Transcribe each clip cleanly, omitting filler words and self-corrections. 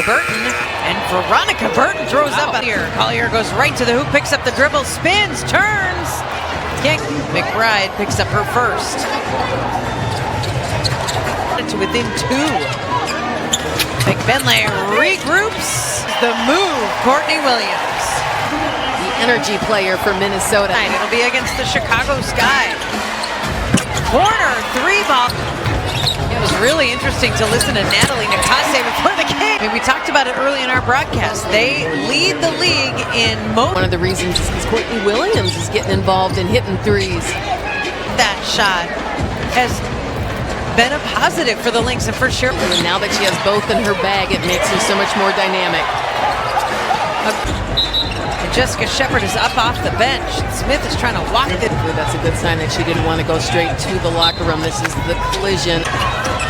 Burton, and Veronica Burton throws up here. Collier goes right to the hoop, picks up the dribble, spins, turns. Kick. McBride picks up her first. To within 2. McBenley regroups. The move, Courtney Williams. The energy player for Minnesota. It'll be against the Chicago Sky. Corner 3-ball. It was really interesting to listen to Natalie Nakase before the game. I mean, we talked about it early in our broadcast. They lead the league in most. One of the reasons is because Courtney Williams is getting involved in hitting threes. That shot has been a positive for the Lynx, and for sure. And now that she has both in her bag, it makes her so much more dynamic. Jessica Shepard is up off the bench. Smith is trying to walk it. That's a good sign that she didn't want to go straight to the locker room. This is the collision.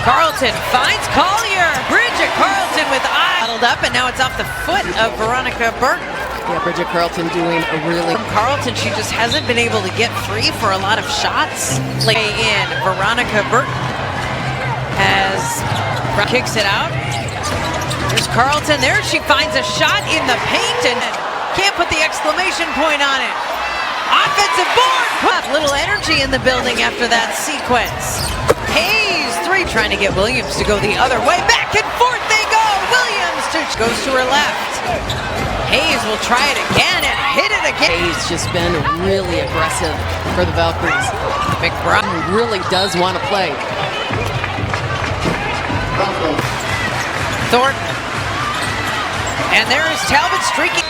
Carlton finds Collier. Bridget Carlton with eye huddled up, and now it's off the foot of Veronica Burton. Yeah, Bridget Carlton doing a really... From Carlton, she just hasn't been able to get free for a lot of shots. Lay in, Veronica Burton kicks it out. There's Carlton there. She finds a shot in the paint and can't put the exclamation point on it. Offensive board. Put little energy in the building after that sequence. Hayes 3 trying to get Williams to go the other way. Back and forth they go. Williams goes to her left. Hayes will try it again and hit it again. Hayes just been really aggressive for the Valkyries. McBride really does want to play. Thornton. And there is Talbot streaking.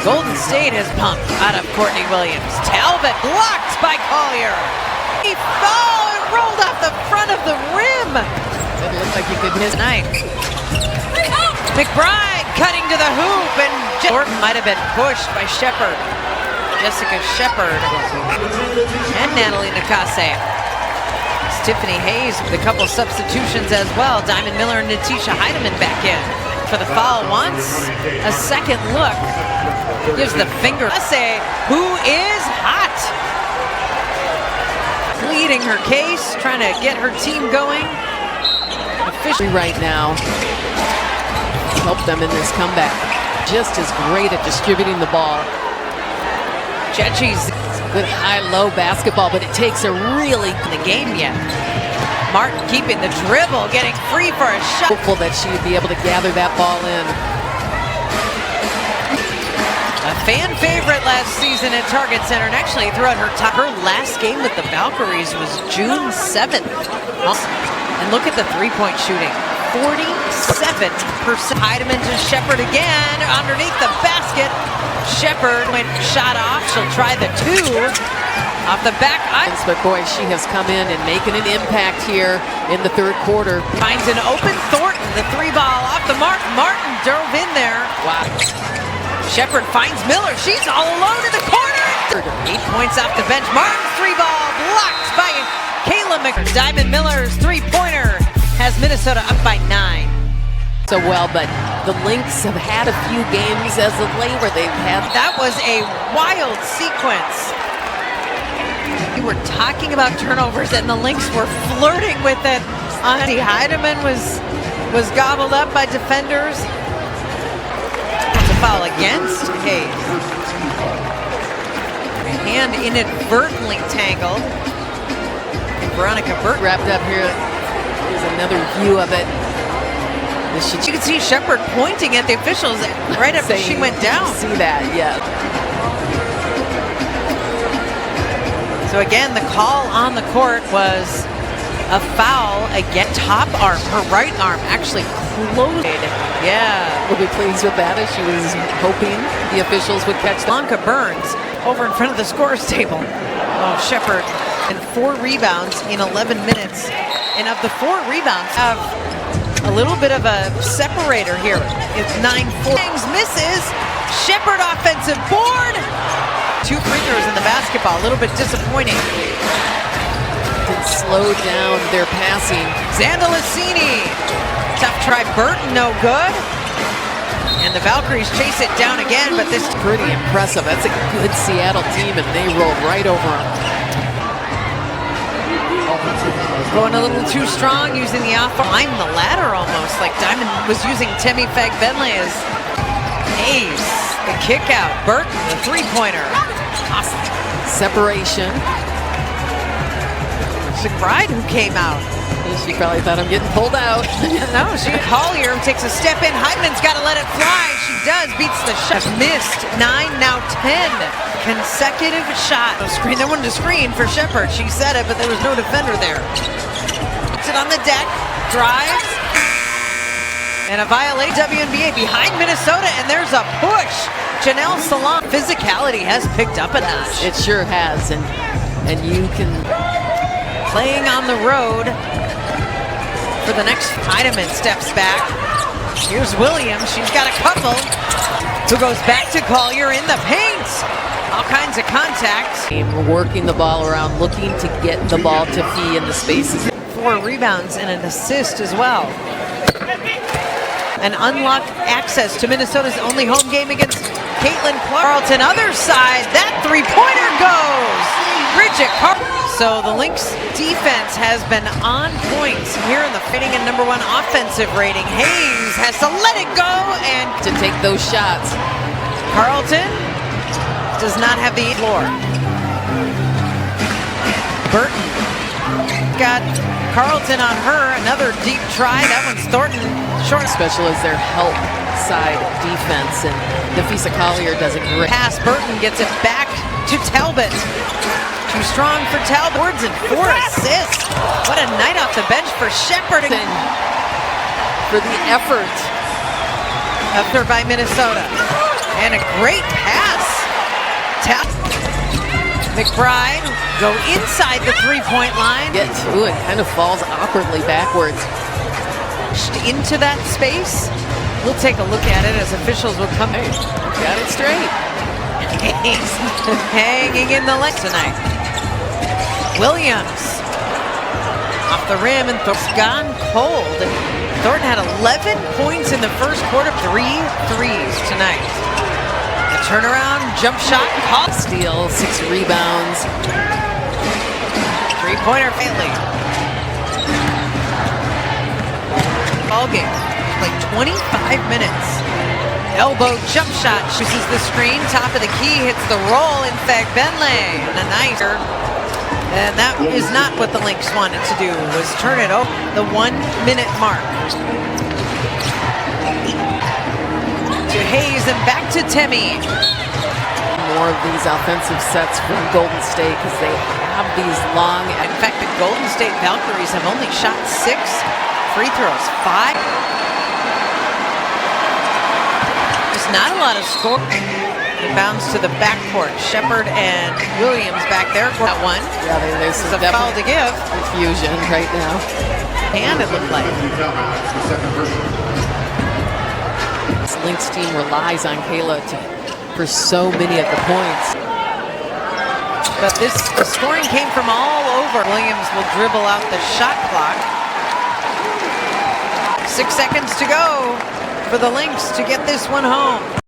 Golden State has pumped out of Courtney Williams. Talbot blocked by Collier. He fell and rolled off the front of the rim. It looked like he could miss tonight. McBride cutting to the hoop, and Thornton might have been pushed by Shepard. Jessica Shepard and Natalie Nakase. Tiffany Hayes with a couple substitutions as well. Diamond Miller and Natisha Heidemann back in for the foul. Wants a second look. Gives the finger. Nakase, who is hot. Pleading her case, trying to get her team going. Officially right now, help them in this comeback. Just as great at distributing the ball. Chechi's good high-low basketball, but it takes a really in the game yet. Martin keeping the dribble, getting free for a shot. Hopeful that she would be able to gather that ball in. A fan favorite last season at Target Center, and actually throughout her last game with the Valkyries was June 7th. And look at the three-point shooting. 47%. Heidemann to Shepard again underneath the basket. Shepard went shot off. She'll try the 2 off the back. But boy, she has come in and making an impact here in the third quarter. Finds an open Thornton. The 3-ball off the mark. Martin drove in there. Wow. Shepard finds Miller. She's all alone in the corner. 8 points off the bench. Martin's 3-ball blocked by Kayla McBride. Diamond Miller's 3-pointer has Minnesota up by 9. So well, but the Lynx have had a few games as of late where they've had... That was a wild sequence. We were talking about turnovers, and the Lynx were flirting with it. Heidemann was gobbled up by defenders. It's a foul against Hayes. Hand inadvertently tangled. And Veronica Burton wrapped up here. Here's another view of it. You can see Shepard pointing at the officials right after she went down. See that, yeah. So again, the call on the court was a foul against top arm. Her right arm actually closed. Yeah. We'll be pleased with that, as she was hoping the officials would catch that. Blanca Burns over in front of the scorer's table. Oh, Shepard. And 4 rebounds in 11 minutes. And of the 4 rebounds, have a little bit of a separator here. It's 9-4. Misses. Shepard offensive board. 2 free throws in the basketball. A little bit disappointing. Did slow down their passing. Zandalicini. Tough try. Burton, no good. And the Valkyries chase it down again, but this is pretty impressive. That's a good Seattle team, and they rolled right over them. Going a little too strong, using the off. I'm the ladder almost, like Diamond was using Temi Fagbenle as Hayes. The kick out. Burton, the three-pointer. Awesome. Separation. McBride who came out. She probably thought I'm getting pulled out. No, Collier takes a step in. Hyman's got to let it fly. She does. Beats the shot. Missed 9, now 10 consecutive shot. No screen. They wanted to screen for Shepherd. She said it, but there was no defender there. Puts it on the deck. Drives. And a violation. WNBA behind Minnesota, and there's a push. Janelle Salon. Physicality has picked up a notch. It sure has, and you can. Playing on the road for the next. Heidemann steps back. Here's Williams. She's got a couple. Who goes back to Collier in the paint. All kinds of contacts. Working the ball around, looking to get the ball to Fee in the spaces. 4 rebounds and an assist as well. And unlocked access to Minnesota's only home game against Caitlin Carlton. Other side, that three-pointer goes. Bridget Carlton. So the Lynx defense has been on point here in the fitting and #1 offensive rating. Hayes has to let it go and to take those shots. Carlton does not have the floor. Burton got Carlton on her. Another deep try. That one's Thornton. Short. Special as their help side defense, and Nafisa Collier does a great pass. Burton gets it back to Talbot. Too strong for Talbot. Boards and 4 assists. What a night off the bench for Shepherd. For the effort. Up there by Minnesota. And a great pass. McBride go inside the three-point line. Ooh, it kind of falls awkwardly backwards. Into that space. We'll take a look at it as officials will come. Hey, got it straight. Hanging in the leg tonight. Williams off the rim, and Thornton's gone cold. Thornton had 11 points in the first quarter, 3 threes tonight. A turnaround jump shot, caught. Steal, 6 rebounds. Three-pointer Faintly. Ball game, like 25 minutes. Elbow jump shot, uses the screen, top of the key, hits the roll in Fagbenle. And a nicer. And that is not what the Lynx wanted to do, was turn it over the 1-minute mark. To Hayes and back to Temi. More of these offensive sets from Golden State because they have these long. In fact, the Golden State Valkyries have only shot 6 free throws, 5. There's not a lot of score. Inbounds to the backcourt. Shepherd and Williams back there. That one. Yeah, there's a foul to give. Confusion right now. And it looked like. This Lynx team relies on Kayla for so many of the points. But the scoring came from all over. Williams will dribble out the shot clock. 6 seconds to go for the Lynx to get this one home.